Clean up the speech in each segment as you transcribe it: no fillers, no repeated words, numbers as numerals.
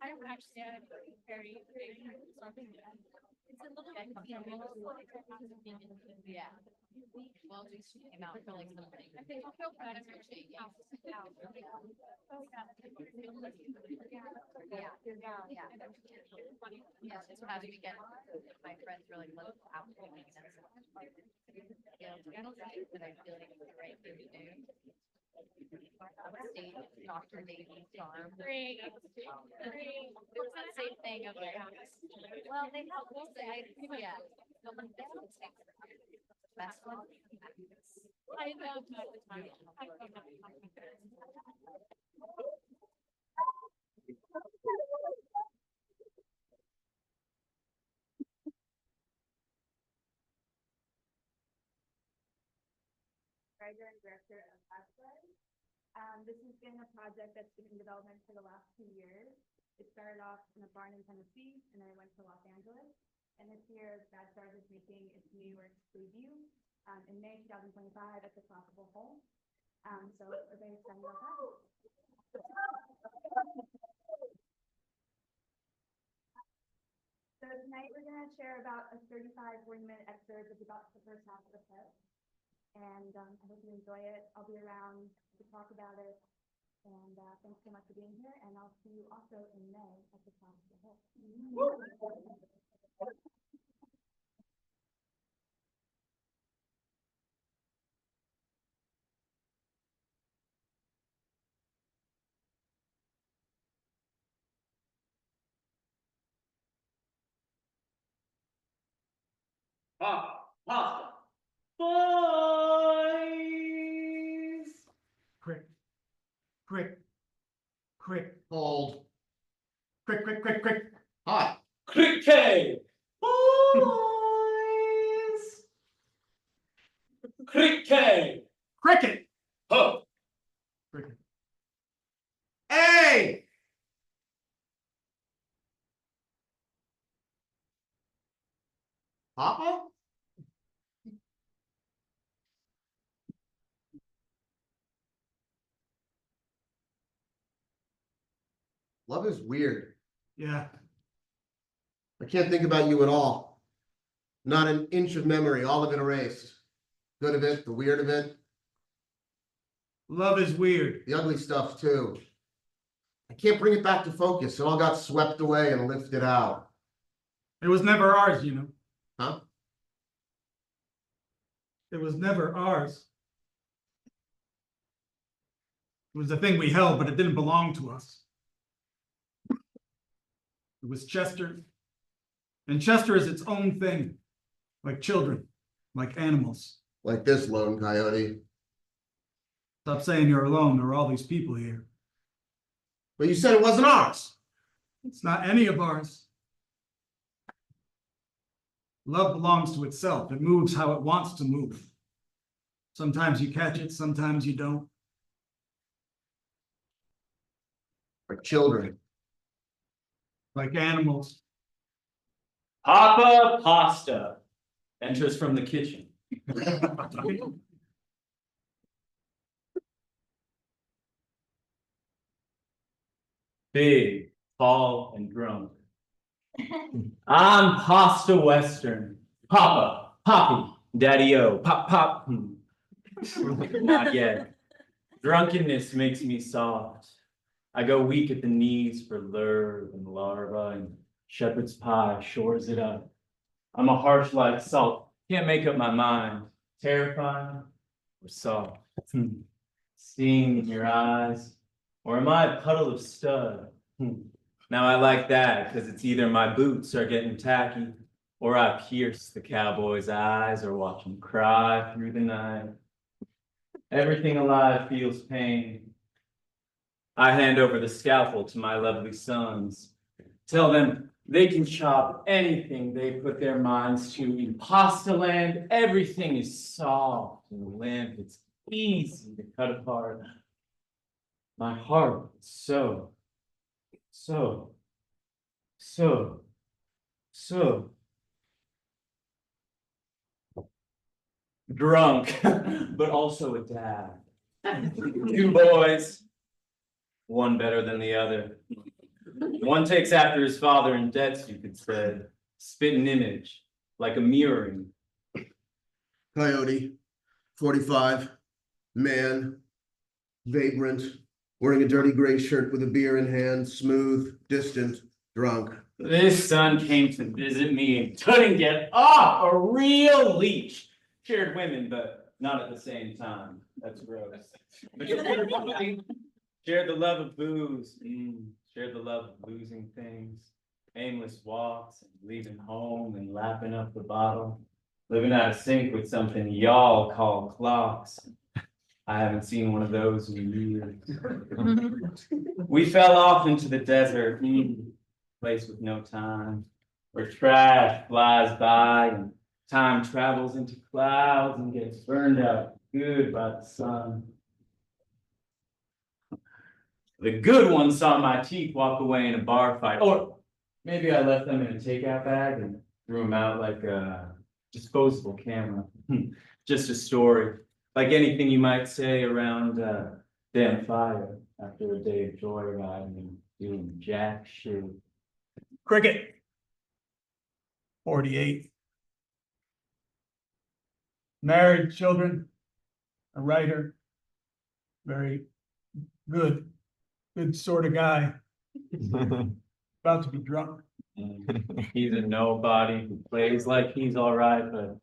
I don't actually have very big something. It's a little bit yeah. Well, just came out for like something. I think I'll feel better. Yeah. Yeah, that's how do we get my friends really love Applebaum and stuff. But I feel like it's the right thing to do. Dr. Davies farm. Great. It was that same thing of like, well, they help both sides. Yeah. Best one. I love that. Writer and director of Bathtub. This has been a project that's been in development for the last 2 years. It started off in a barn in Tennessee, and then it went to Los Angeles. And this year, Bathtub is making its New York debut in May 2025 at the Tropical Home. So we're very excited about that. So tonight we're going to share about a 35-40-minute excerpt of about the first half of the play. And I hope you enjoy it. I'll be around to talk about it. And thanks so much for being here. And I'll see you also in May at the Tropical Home. Pasta. Boys. Quick. Cold. Quick. Hot. Cricket. Boys. Cricket. Cricket. Ho. Cricket. Hey! Papa? Love is weird. Yeah. I can't think about you at all. Not an inch of memory, all of it erased. Good of it, the weird of it, Love is weird. the ugly stuff too. I can't bring it back to focus. It all got swept away and lifted out. It was never ours, you know. Huh? It was never ours. It was the thing we held, but it didn't belong to us. It was Chester. And Chester is its own thing. Like children, like animals. Like this lone coyote. Stop saying you're alone. There are all these people here. But you said it wasn't ours. It's not any of ours. Love belongs to itself. It moves how it wants to move. Sometimes you catch it, sometimes you don't. Like children. Like animals. Papa Pasta enters from the kitchen. Big, tall, and drunk. I'm Pasta Western. Papa, Poppy, Daddy-O, Pop. Not yet. Drunkenness makes me soft. I go weak at the knees for lure and larva, and shepherd's pie shores it up. I'm a harsh like salt. Can't make up my mind. Terrifying or soft? Seeing in your eyes. Or am I a puddle of stud? Now I like that because it's either my boots are getting tacky or I pierce the cowboy's eyes or watch him cry through the night. Everything alive feels pain. I hand over the scalpel to my lovely sons. Tell them they can chop anything they put their minds to. In Pasta Land, everything is soft and limp. It's easy to cut apart. My heart is so drunk, but also a dad. Two boys, one better than the other. One takes after his father in debts, you could say. Spitting image, like a mirroring. Coyote, 45, man, vagrant, wearing a dirty gray shirt with a beer in hand, smooth, distant, drunk. This son came to visit me and couldn't get off, a real leech. Shared women, but not at the same time. That's gross. Shared the love of booze. Shared the love of losing things. Aimless walks and leaving home and lapping up the bottle. Living out of sync with something y'all call clocks. I haven't seen one of those in years. We fell off into the desert, place with no time, where trash flies by and time travels into clouds and gets burned out good by the sun. The good one saw my teeth walk away in a bar fight, or maybe I left them in a takeout bag and threw them out like a disposable camera. Just a story, like anything you might say around damn fire after a day of joyriding and doing jack shit. Cricket. 48. Married, children, a writer. Very good sort of guy. About to be drunk. He's a nobody who plays like he's all right, but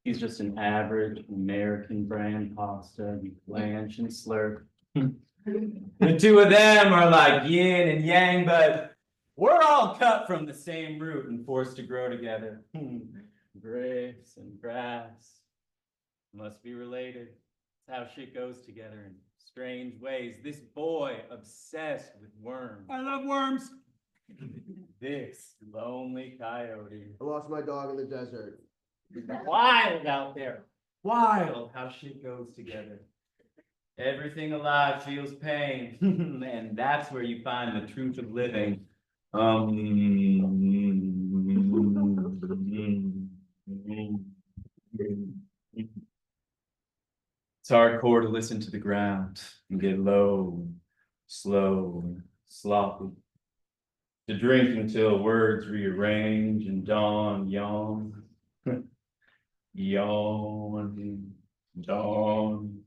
he's just an average American brand pasta, blanch and slurp. The two of them are like yin and yang, but we're all cut from the same root and forced to grow together. Grapes and grass must be related. It's how shit goes together in strange ways. This boy obsessed with worms. I love worms. This lonely coyote. I lost my dog in the desert. Wild out there. Wild how shit goes together. Everything alive feels pain. And that's where you find the truth of living. It's hardcore to listen to the ground and get low, slow, and sloppy. To drink until words rearrange and dawn, yawn. Yawn, dawn.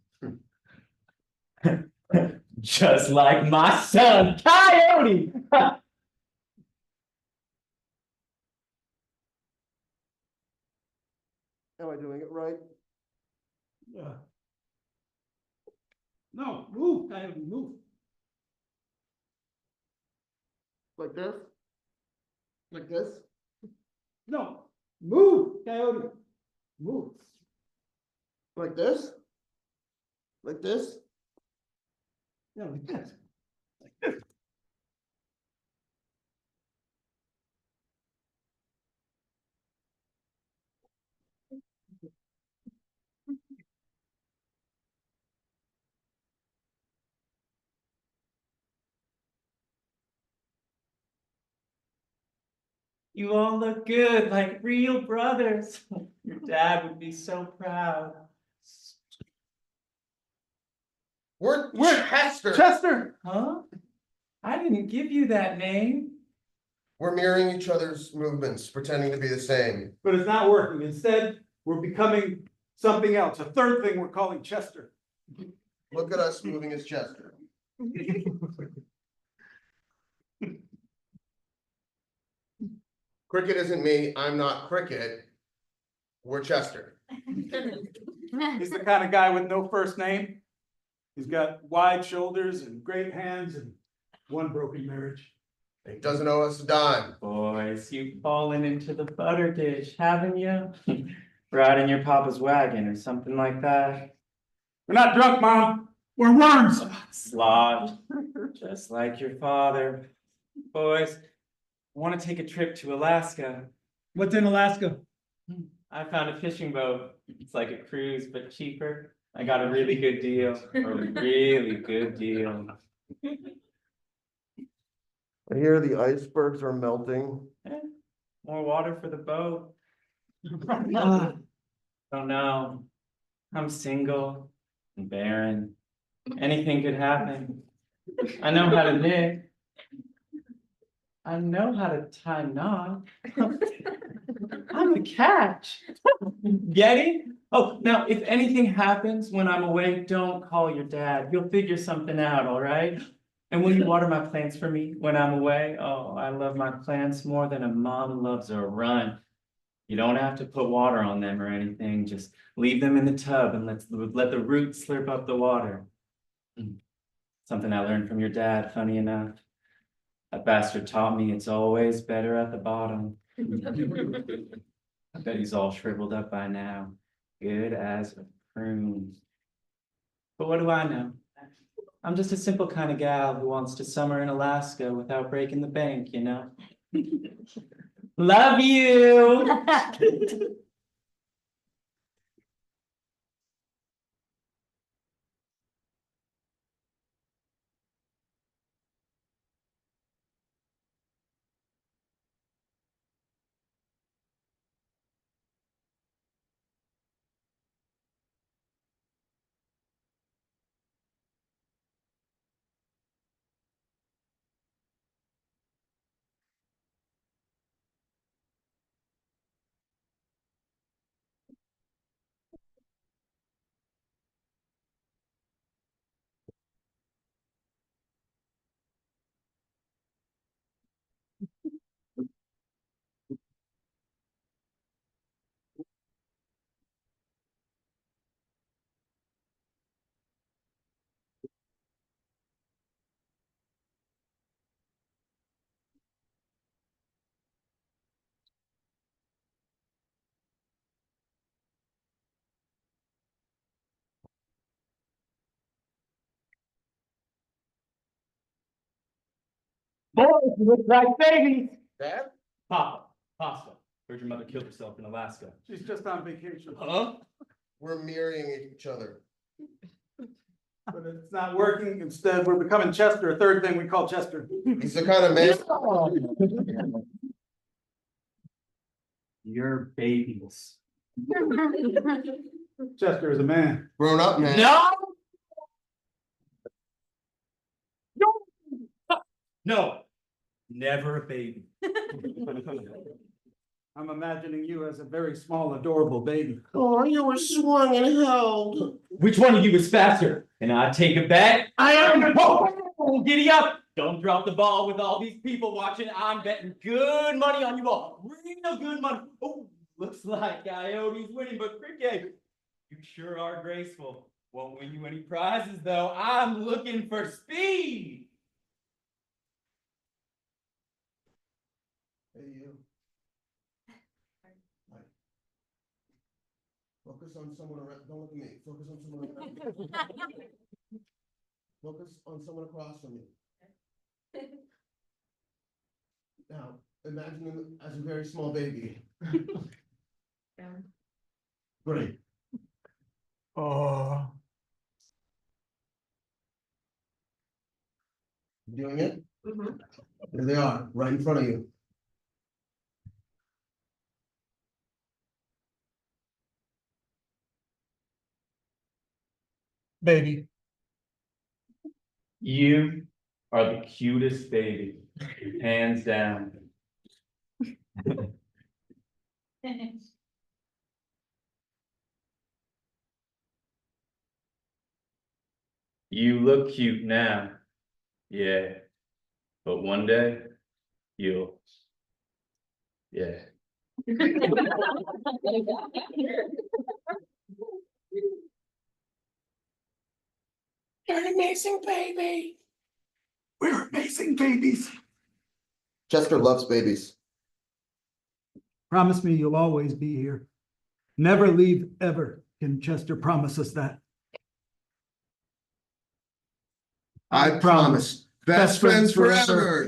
Just like my son, Coyote. Am I doing it right? Yeah. No, move, coyote, move. Like this? Like this? No, move, coyote, move. Like this? Like this? Yeah, like this. You all look good, like real brothers. Your dad would be so proud. We're Chester. Chester. Huh? I didn't give you that name. We're mirroring each other's movements, pretending to be the same. But it's not working. Instead, we're becoming something else. A third thing we're calling Chester. Look at us moving as Chester. Cricket isn't me. I'm not Cricket. We're Chester. He's the kind of guy with no first name. He's got wide shoulders and great hands and one broken marriage. He doesn't owe us a dime. Boys, you've fallen into the butter dish, haven't you? Riding your papa's wagon or something like that. We're not drunk, Mom. We're worms. Sloth, just like your father. Boys, I want to take a trip to Alaska. What's in Alaska? I found a fishing boat. It's like a cruise, but cheaper. I got a really good deal. A really good deal. I hear the icebergs are melting. More water for the boat. Don't know. I'm single and barren. Anything could happen. I know how to knit. I know how to tie knots. I'm the catch. Get it? Oh, now, if anything happens when I'm away, don't call your dad. He'll figure something out, all right? And will you water my plants for me when I'm away? Oh, I love my plants more than a mom loves a run. You don't have to put water on them or anything. Just leave them in the tub and let the roots slurp up the water. Something I learned from your dad, funny enough. That bastard taught me it's always better at the bottom. I bet he's all shriveled up by now. Good as a prune. But what do I know? I'm just a simple kind of gal who wants to summer in Alaska without breaking the bank, you know? Love you! Boys, you look like babies! Dad? Papa, pasta. Heard your mother killed herself in Alaska. She's just on vacation. Huh? We're mirroring each other. But it's not working. Instead, we're becoming Chester, a third thing we call Chester. He's the kind of man. You're babies. Chester is a man. Grown up man. No! No! No! Never a baby. I'm imagining you as a very small, adorable baby. Oh, you were swung and held. Which one of you is faster? And I take a bet. I am. Oh, giddy up! Don't drop the ball with all these people watching. I'm betting good money on you all. Real good money. Oh, looks like Coyote's winning, but Cricket, you sure are graceful. Won't win you any prizes though. I'm looking for speed. Hey, you. Focus on someone around. Don't look at me. Focus on someone around. Focus on someone across from you. Now, imagine him as a very small baby. Great. Oh. Doing it? There they are, right in front of you. Baby. You are the cutest baby, hands down. You look cute now, yeah, but one day you'll, yeah. You're an amazing baby. We're amazing babies. Chester loves babies. Promise me you'll always be here. Never leave ever. Can Chester promise us that? I promise. Best friends forever.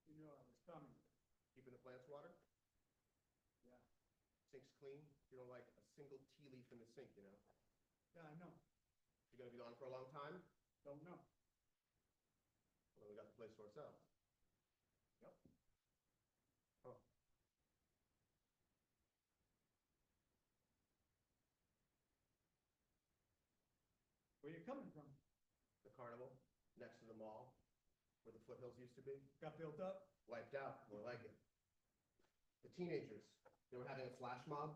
You know I was coming. Keeping the plants water? Yeah. Sink's clean? You don't like a single tea leaf in the sink, you know? Yeah, I know. You gonna be gone for a long time? Don't know. Well, then we got the place to ourselves. Yep. Oh. Where you coming from? The carnival, next to the mall, where the foothills used to be. Got built up? Wiped out, more like it. The teenagers, they were having a flash mob.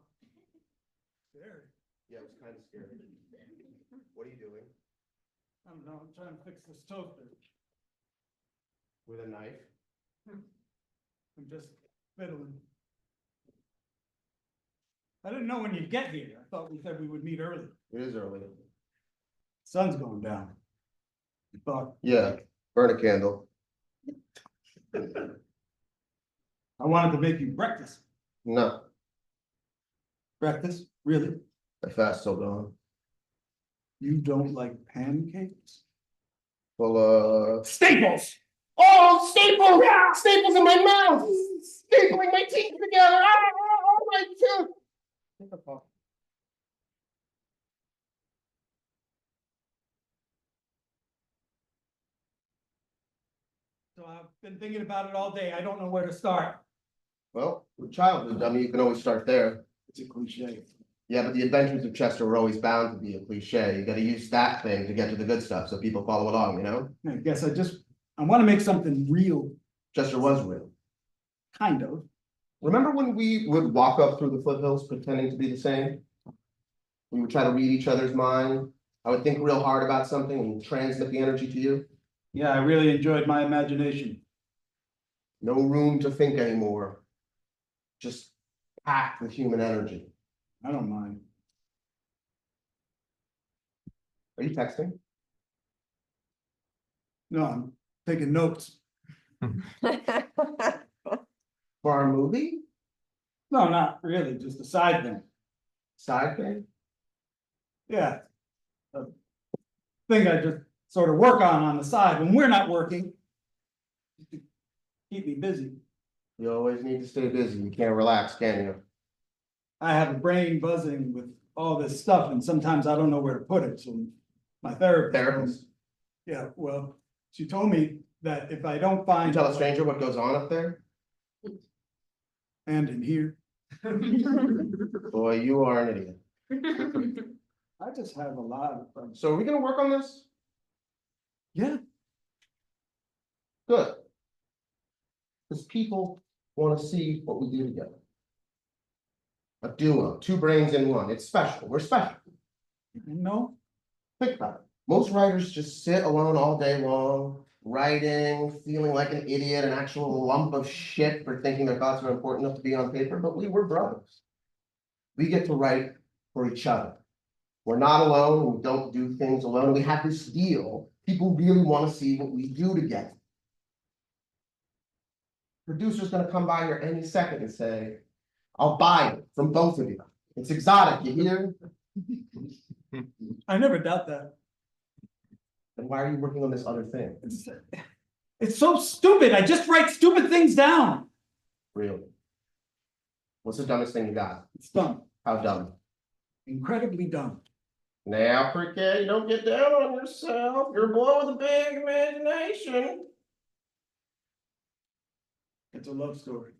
Scary. Yeah, it was kind of scary. What are you doing? I don't know, I'm trying to fix this toaster. With a knife? I'm just fiddling. I didn't know when you'd get here. I thought we said we would meet early. It is early. Sun's going down. I thought, Yeah, burn a candle. I wanted to make you breakfast. No, Breakfast? Really? I fast till dawn. You don't like pancakes? Well, Staples! oh, staples! Staples in my mouth! Stapling my teeth together! Oh, my tooth! So I've been thinking about it all day. I don't know where to start. Well, with childhood, I mean, you can always start there. It's a cliche. Yeah, but the adventures of Chester were always bound to be a cliche. You gotta use that thing to get to the good stuff so people follow along, you know? I guess I want to make something real, Chester was real. kind of. Remember when we would walk up through the foothills pretending to be the same? We would try to read each other's mind. I would think real hard about something and transmit the energy to you. Yeah, I really enjoyed my imagination. No room to think anymore. Just packed with human energy. I don't mind. Are you texting? No, I'm taking notes. For our movie? No, not really, just a side thing. Side thing? Yeah. A thing I just sort of work on the side when we're not working. Just to keep me busy. You always need to stay busy. You can't relax, can you? I have a brain buzzing with all this stuff and sometimes I don't know where to put it, so my therapist. Yeah, well, she told me that if I don't You find. tell a stranger what goes on up there? And in here. Boy, you are an idiot. I just have a lot of fun. So are we gonna work on this? Yeah, Good. Because people wanna see what we do together. A duo, two brains in one. It's special. We're special. no, Think about it. Most writers just sit alone all day long, writing, feeling like an idiot, an actual lump of shit for thinking their thoughts are important enough to be on paper, but we're brothers. We get to write for each other. We're not alone, we don't do things alone, we have this deal. People really want to see what we do together. Producer's gonna come by here any second and say, I'll buy it from both of you. It's exotic, you hear? I never doubt that. Then why are you working on this other thing? It's so stupid. I just write stupid things down. Really? What's the dumbest thing you got? It's dumb, How dumb? incredibly dumb. Now, Cricket, don't get down on yourself. You're a boy with a big imagination. It's a love story.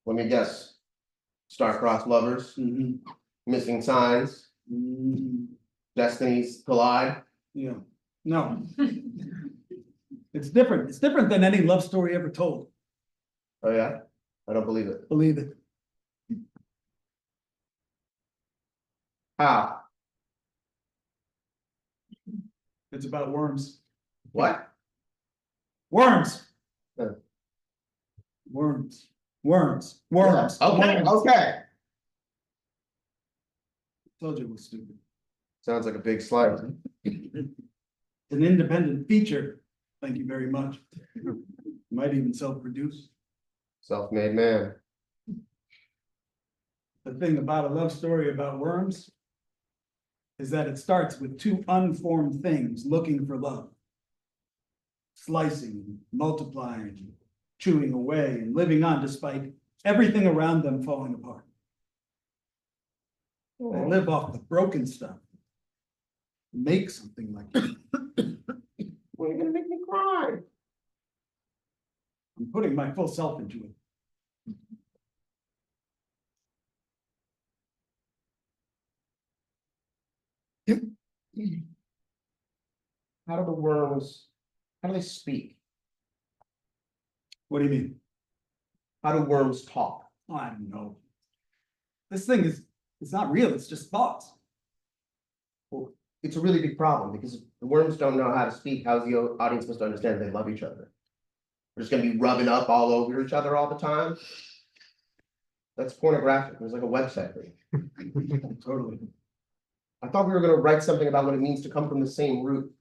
Let me guess. Star-crossed lovers, Mhm. missing signs, destinies collide. Yeah, no. It's different. It's different than any love story ever told. Oh yeah? I don't believe it. Believe it. How? It's about worms. What? Worms. Yeah. Worms. Worms. Worms. Okay, Worms. okay. Told you it was stupid. Sounds like a big slide. It's an independent feature. Thank you very much. Might even self-produce. Self-made man. The thing about a love story about worms is that it starts with two unformed things looking for love. Slicing, multiplying, chewing away, and living on despite everything around them falling apart. They live off the broken stuff. Make something like that. Well, you're gonna make me cry. I'm putting my full self into it. How do the worms, how do they speak? What do you mean? How do worms talk? Oh, I don't know. This thing is, it's not real, it's just thoughts. Well, it's a really big problem because if the worms don't know how to speak, how's the audience supposed to understand they love each other? We're just gonna be rubbing up all over each other all the time? That's pornographic. There's like a website for it. Totally. I thought we were gonna write something about what it means to come from the same root.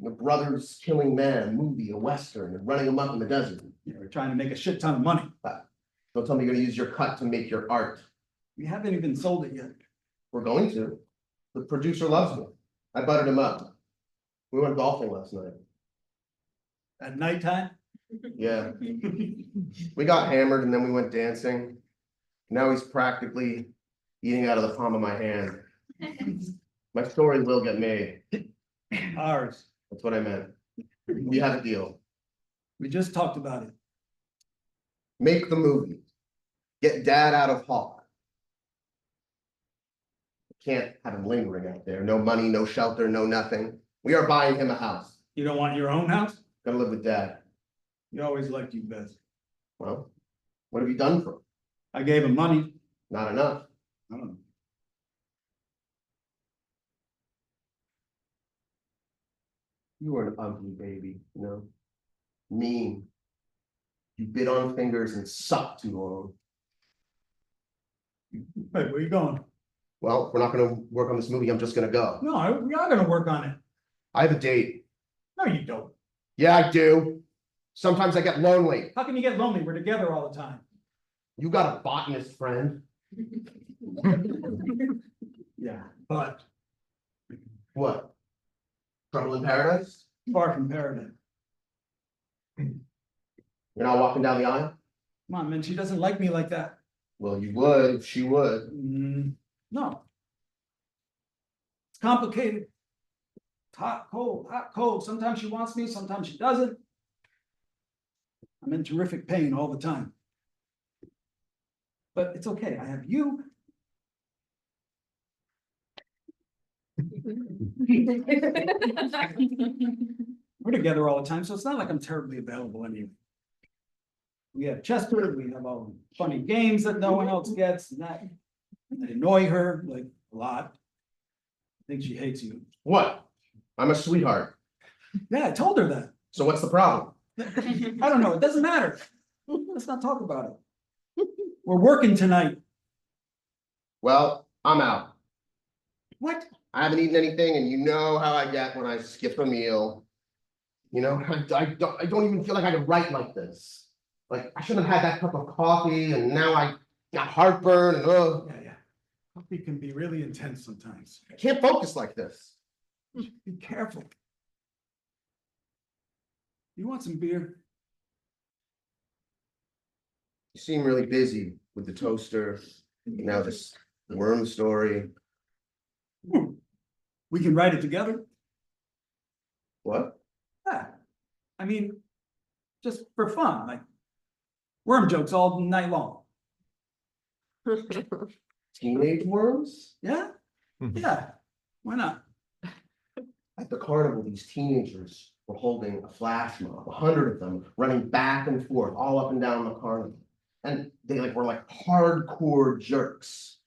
The brothers killing man, a movie, a western, and running them up in the desert. We're trying to make a shit ton of money. Don't tell me you're gonna use your cut to make your art. We haven't even sold it yet. We're going to. The producer loves me. I buttered him up. We went golfing last night. At nighttime? Yeah. We got hammered and then we went dancing. Now he's practically eating out of the palm of my hand. My story will get made. Ours. That's what I meant. We have a deal. We just talked about it. Make the movie. Get dad out of Hawk. Can't have him lingering out there. No money, no shelter, no nothing. We are buying him a house. You don't want your own house? Gonna live with dad. You always liked you best. Well, what have you done for him? I gave him money. Not enough. I don't know. You were an ugly baby, you know? Mean. You bit on fingers and sucked too long. Wait, where you going? Well, we're not gonna work on this movie, I'm just gonna go. No, we are gonna work on it. I have a date. No, you don't. Yeah, I do. Sometimes I get lonely. How can you get lonely? We're together all the time. You got a botanist friend. Yeah, but What? Trouble in paradise? far from paradise. You're not walking down the aisle? Come on, man, she doesn't like me like that. Well, you would if she would. No. It's complicated. It's hot, cold, hot, cold. Sometimes she wants me, sometimes she doesn't. I'm in terrific pain all the time. But it's okay, I have you. We're together all the time, so it's not like I'm terribly available anyway. We have Chester, we have all the funny games that no one else gets, and that I annoy her like a lot. I think she hates you. What? I'm a sweetheart. Yeah, I told her that. So what's the problem? I don't know, it doesn't matter. Let's not talk about it. We're working tonight. Well, I'm out. What? I haven't eaten anything, and you know how I get when I skip a meal. You know, I don't even feel like I can write like this. Like, I shouldn't have had that cup of coffee, and now I got heartburn, and Yeah. Coffee can be really intense sometimes. I can't focus like this. Be careful. You want some beer? You seem really busy with the toaster, now this worm story. We can write it together. What? Yeah. I mean, just for fun, like worm jokes all night long. Teenage worms? Yeah? Yeah. Why not? At the carnival, these teenagers were holding a flash mob, 100 of them running back and forth all up and down the carnival. And they were hardcore jerks.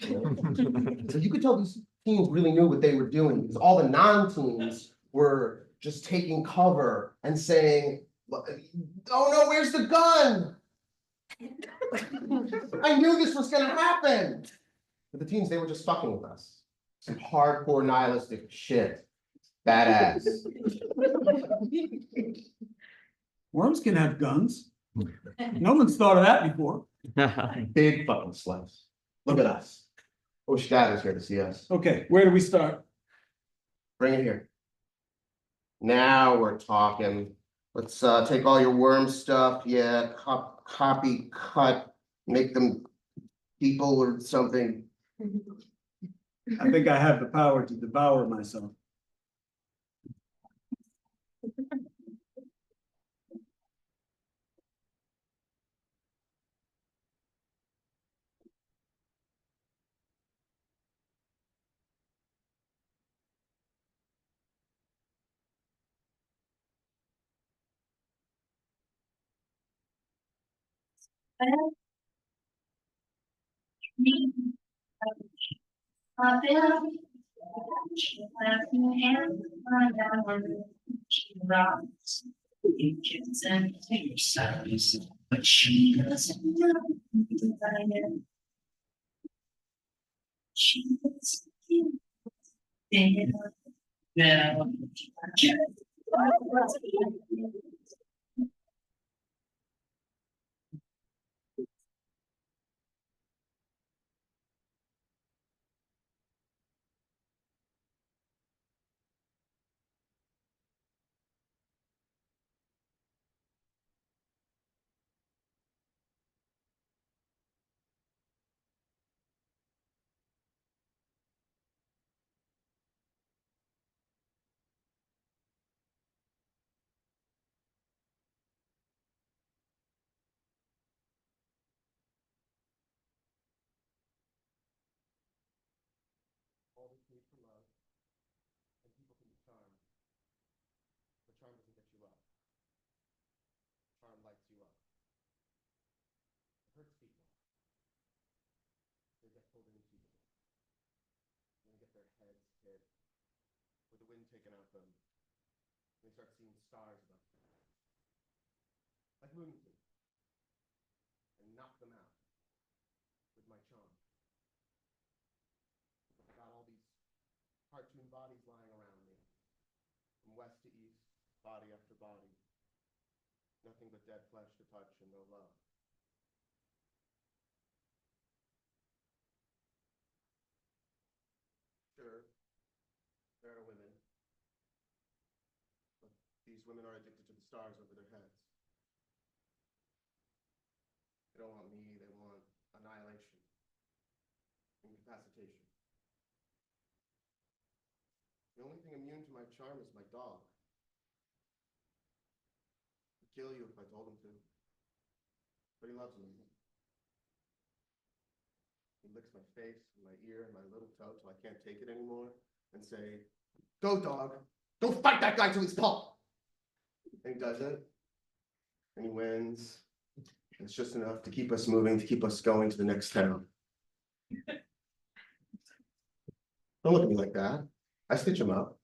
So you could tell these teens really knew what they were doing because all the non-teens were just taking cover and saying, "Oh no, where's the gun? I knew this was gonna happen." But the teens, they were just fucking with us. Some hardcore nihilistic shit. Badass. Worms can have guns. No one's thought of that before. Big fucking sluts. Look at us. I wish Dad was here to see us. Okay, where do we start? Bring it here. Now we're talking. Let's take all your worm stuff. Yeah, copy, cut, make them people or something. I think I have the power to devour myself. But she doesn't know who I am. She was there. Now, All this need for love, and people can be charmed. But charm doesn't get you up. Charm lights you up. It hurts people. They get pulled into you. And they get their heads hit, with the wind taken out of them. And they start seeing stars above them. Like Looney Tunes. And knock them out. With my charm. I got all these cartoon bodies lying around me. From west to east, body after body. Nothing but dead flesh to touch and no love. Sure, there are women. But these women are addicted to the stars over their heads. They don't want me, they want annihilation. Incapacitation. The only thing immune to my charm is my dog. The kill you if I told him to. But he loves me. He licks my face, my ear, and my little toe till I can't take it anymore and say, "Go, dog. Go fight that guy till he's pulp." And he does it. And he wins. And it's just enough to keep us moving, to keep us going to the next town. Don't look at me like that. I stitch him up.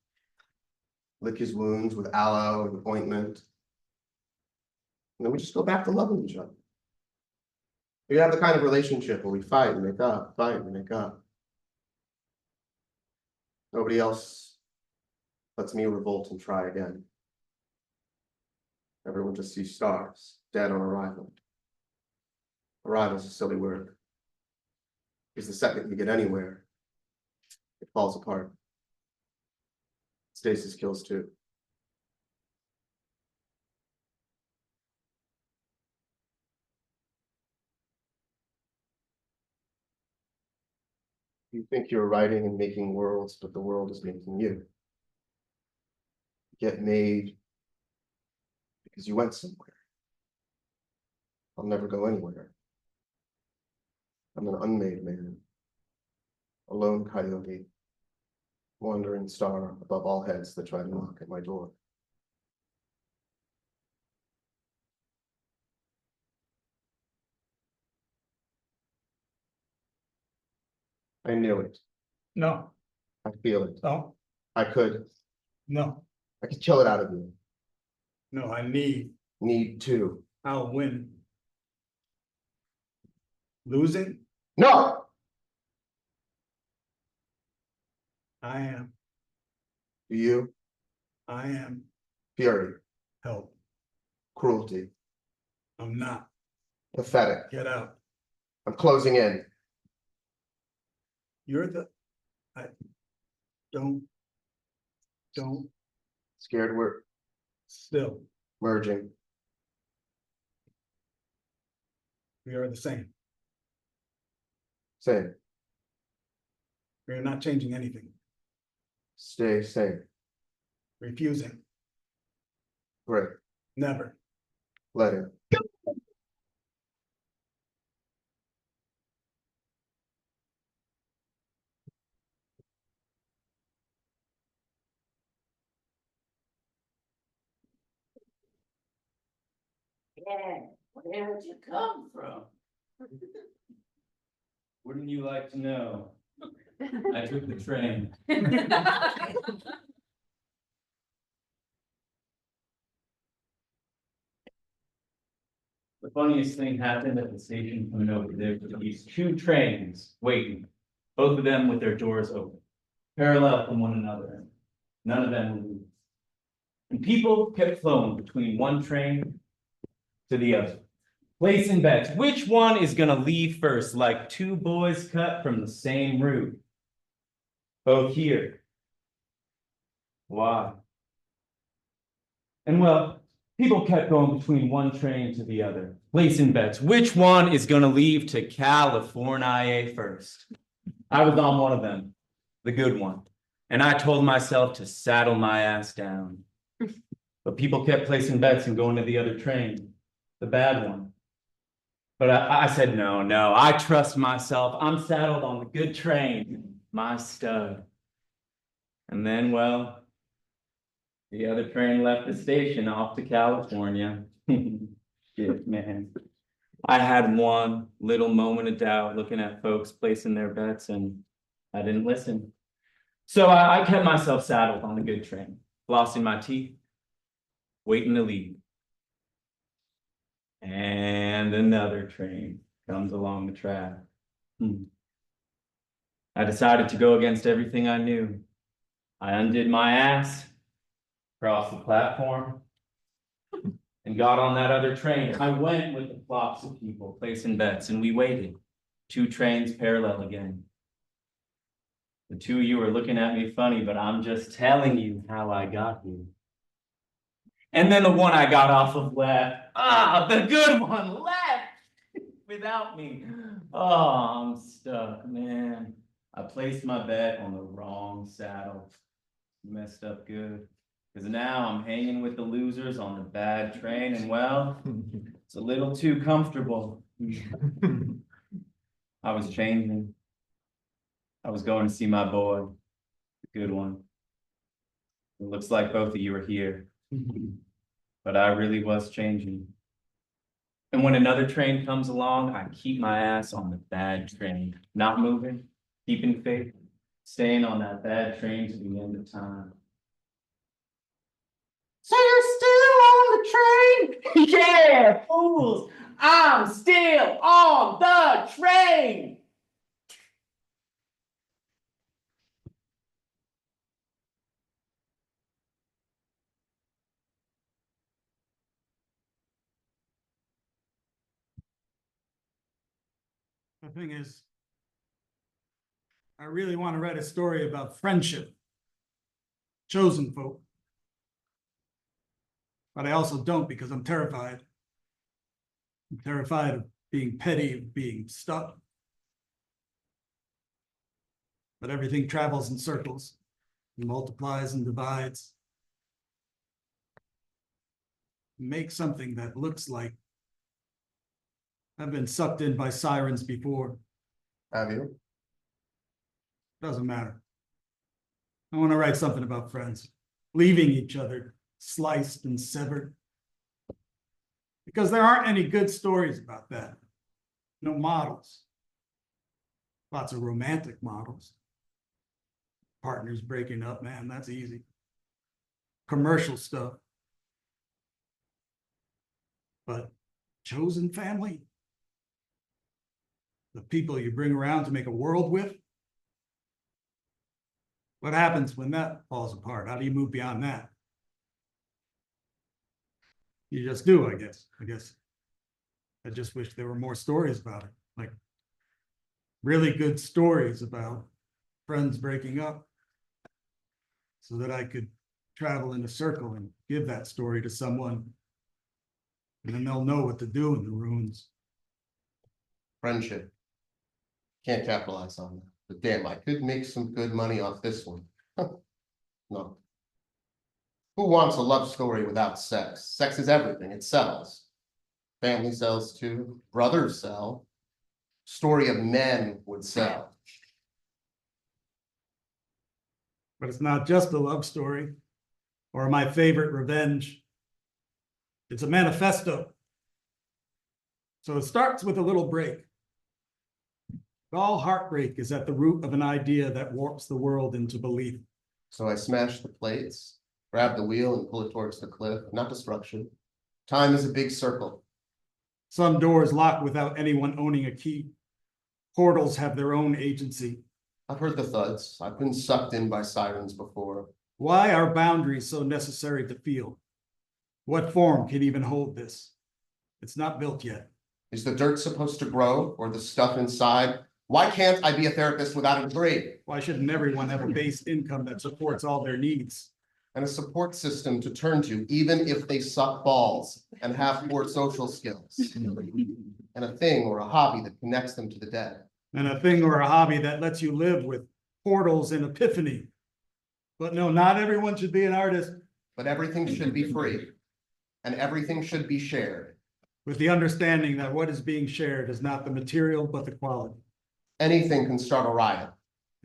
Lick his wounds with aloe and ointment. And then we just go back to loving each other. We have the kind of relationship where we fight and make up, fight and make up. Nobody else lets me revolt and try again. Everyone just sees stars, dead on arrival. Arrival's a silly word. Because the second you get anywhere, it falls apart. Stasis kills too. You think you're writing and making worlds, but the world is making you. You get made because you went somewhere. I'll never go anywhere. I'm an unmade man, a lone coyote, wandering star above all heads that try to knock at my door. I knew it. No, I feel it. no, I could no, kill it out of you. no, Need to. I'll win. Losing, No! I am, Do you? I am, Fury, help, cruelty, I'm not, pathetic. get out. I'm closing in. You're don't, Scared we're still, merging. we are the same. Same. We are not changing anything, Stay same. refusing, Great. never. Let him. Yeah, where'd you come from? Wouldn't you like to know? I took the train. The funniest thing happened at the station coming over there. There were these two trains waiting, both of them with their doors open, parallel from one another. None of them moved. And people kept flowing between one train to the other, placing bets. Which one is gonna leave first, like two boys cut from the same root? Both here. Why? And well, people kept going between one train to the other, placing bets. Which one is gonna leave to California first? I was on one of them, the good one. And I told myself to saddle my ass down. But people kept placing bets and going to the other train, the bad one. But I said, no, I trust myself. I'm saddled on the good train, my stud. And then, well, the other train left the station off to California. Shit, man. I had one little moment of doubt looking at folks placing their bets, and I didn't listen. So I kept myself saddled on the good train, flossing my teeth, waiting to leave. And another train comes along the track. I decided to go against everything I knew. I undid my ass, crossed the platform, and got on that other train. I went with the flocks of people placing bets, and we waited. Two trains parallel again. The two of you are looking at me funny, but I'm just telling you how I got here. And then the one I got off of left. The good one left without me. Oh, I'm stuck, man. I placed my bet on the wrong saddle. Messed up good. Cause now I'm hanging with the losers on the bad train and well, it's a little too comfortable. I was changing. I was going to see my boy, the good one. It looks like both of you are here. But I really was changing. And when another train comes along, I keep my ass on the bad train, not moving, keeping faith, staying on that bad train to the end of time. So you're still on the train? Yeah, fools! I'm still on the train! The thing is, I really want to write a story about friendship, chosen folk. But I also don't because I'm terrified. I'm terrified of being petty, of being stuck. But everything travels in circles, and multiplies and divides. Make something that looks like I've been sucked in by sirens before. Have you? Doesn't matter. I want to write something about friends, leaving each other sliced and severed. Because there aren't any good stories about that. No models. Lots of romantic models. Partners breaking up, man, that's easy. Commercial stuff. But chosen family? The people you bring around to make a world with? What happens when that falls apart? How do you move beyond that? You just do, I guess. I just wish there were more stories about it. Like really good stories about friends breaking up. So that I could travel in a circle and give that story to someone. And then they'll know what to do in the ruins. Friendship. Can't capitalize on that. But damn, I could make some good money off this one. No. Who wants a love story without sex? Sex is everything. It sells. Family sells too. Brothers sell. Story of men would sell. But it's not just a love story or my favorite revenge. It's a manifesto. So it starts with a little break. All heartbreak is at the root of an idea that warps the world into belief. So I smash the plates, grab the wheel and pull it towards the cliff. Not destruction. Time is a big circle. Some doors lock without anyone owning a key. Portals have their own agency. I've heard the thuds. I've been sucked in by sirens before. Why are boundaries so necessary to feel? What form can even hold this? It's not built yet. Is the dirt supposed to grow or the stuff inside? Why can't I be a therapist without a degree? Why shouldn't everyone have a base income that supports all their needs? And a support system to turn to, even if they suck balls and have poor social skills. And a thing or a hobby that connects them to the dead. And a thing or a hobby that lets you live with portals and epiphany. But no, not everyone should be an artist. But everything should be free. And everything should be shared. With the understanding that what is being shared is not the material, but the quality. Anything can start a riot.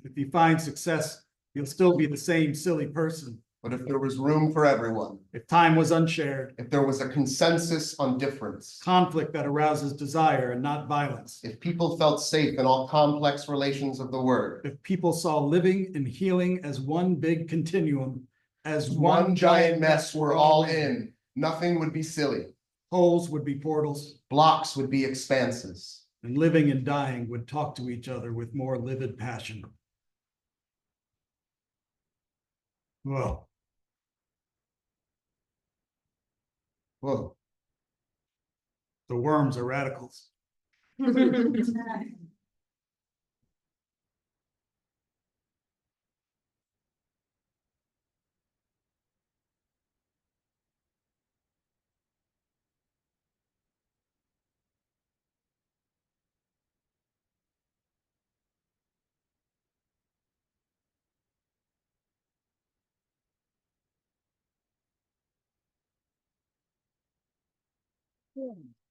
If you find success, you'll still be the same silly person. But if there was room for everyone, If time was unshared, if there was a consensus on difference, conflict that arouses desire and not violence. if people felt safe in all complex relations of the word, If people saw living and healing as one big continuum, as one giant mess we're all in, nothing would be silly. holes would be portals, Blocks would be expanses. and living and dying would talk to each other with more livid passion. Well, Whoa. the worms are radicals. Yeah.